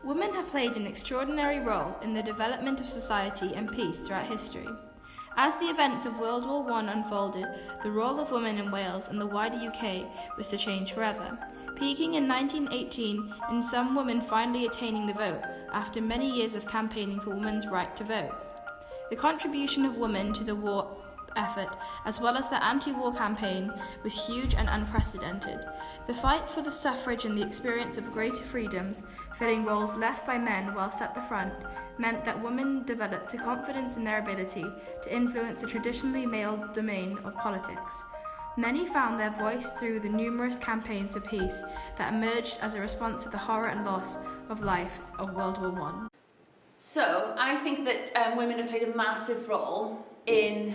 Women have played an extraordinary role in the development of society and peace throughout history. As the events of World War I unfolded, the role of women in Wales and the wider UK was to change forever, peaking in 1918 in some women finally attaining the vote after many years of campaigning for women's right to vote. The contribution of women to the war effort, as well as the anti-war campaign, was huge and unprecedented. The fight for the suffrage and the experience of greater freedoms, filling roles left by men whilst at the front, meant that women developed a confidence in their ability to influence the traditionally male domain of politics. Many found their voice through the numerous campaigns for peace that emerged as a response to the horror and loss of life of World War I. So, I think that women have played a massive role in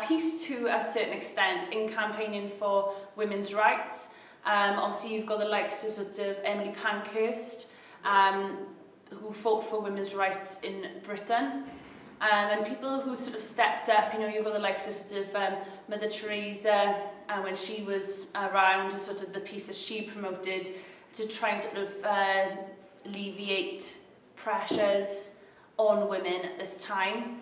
peace to a certain extent, in campaigning for women's rights. Obviously, you've got the likes of sort of Emily Pankhurst, who fought for women's rights in Britain, and people who sort of stepped up. You know, you've got the likes of sort of Mother Teresa, when she was around, and sort of the peace that she promoted to try and sort of alleviate pressures on women at this time.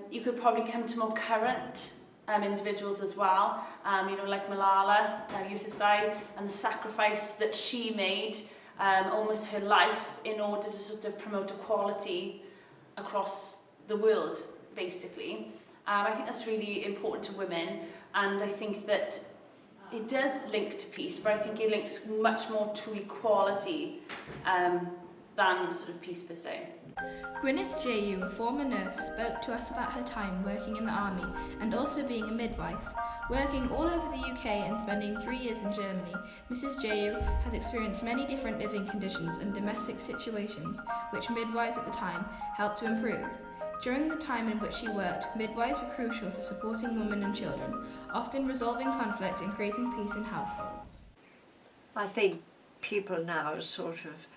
You could probably come to more current individuals as well, you know, like Malala Yousafzai, and the sacrifice that she made, almost her life, in order to sort of promote equality across the world, basically. I think that's really important to women, and I think that it does link to peace, but I think it links much more to equality than sort of peace per se. Gwyneth Jayu, a former nurse, spoke to us about her time working in the army and also being a midwife. Working all over the UK and spending 3 years in Germany, Mrs. Jayu has experienced many different living conditions and domestic situations which midwives at the time helped to improve. During the time in which she worked, midwives were crucial to supporting women and children, often resolving conflict and creating peace in households. I think people now sort of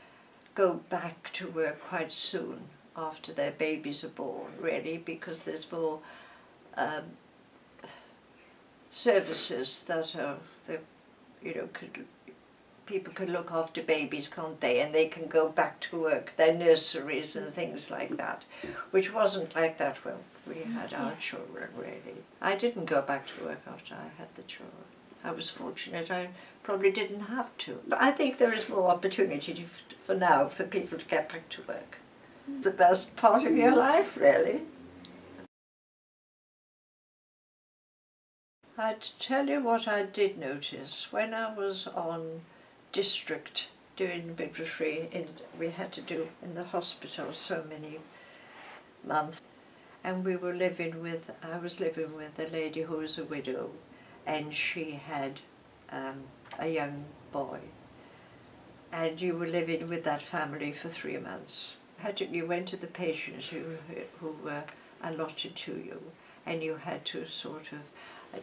go back to work quite soon after their babies are born, really, because there's more services that are, you know, people can look after babies, can't they? And they can go back to work, their nurseries and things like that, which wasn't like that when we had our children, really. I didn't go back to work after I had the children. I was fortunate, I probably didn't have to. But I think there is more opportunity for now for people to get back to work. The best part of your life, really. I'd tell you what I did notice. When I was on district doing midwifery, we had to do in the hospital so many months, and I was living with a lady who was a widow, and she had a young boy, and you were living with that family for 3 months. You went to the patients who were allotted to you, and you had to sort of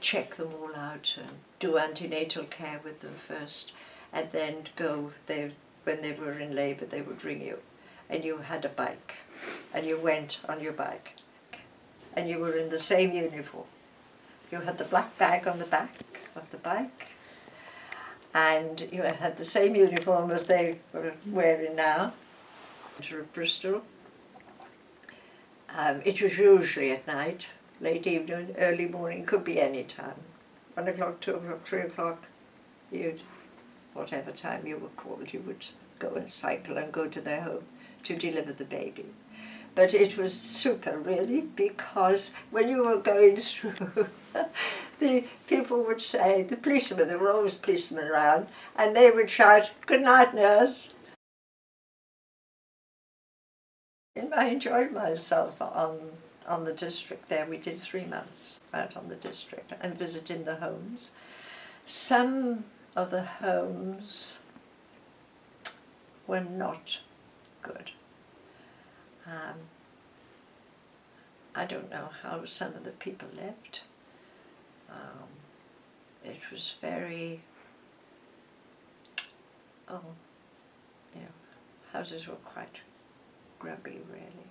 check them all out and do antenatal care with them first, and then when they were in labour, they would ring you, and you had a bike, and you went on your bike, and you were in the same uniform. You had the black bag on the back of the bike, and you had the same uniform as they were wearing now. Of Bristol. It was usually at night, late evening, early morning, could be any time. 1 o'clock, 2 o'clock, 3 o'clock, whatever time you were called, you would go and cycle and go to their home to deliver the baby. But it was super, really, because when you were going through, the people would say, the policemen, there were always policemen around, and they would shout, "Good night, nurse." And I enjoyed myself on the district there. We did 3 months out on the district and visiting the homes. Some of the homes were not good. I don't know how some of the people lived. It was very, houses were quite grubby, really.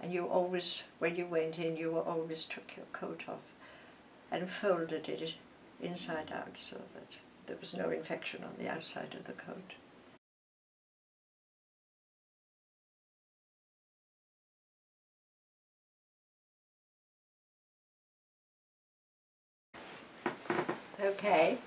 And you always, when you went in, you always took your coat off and folded it inside out so that there was no infection on the outside of the coat. Okay.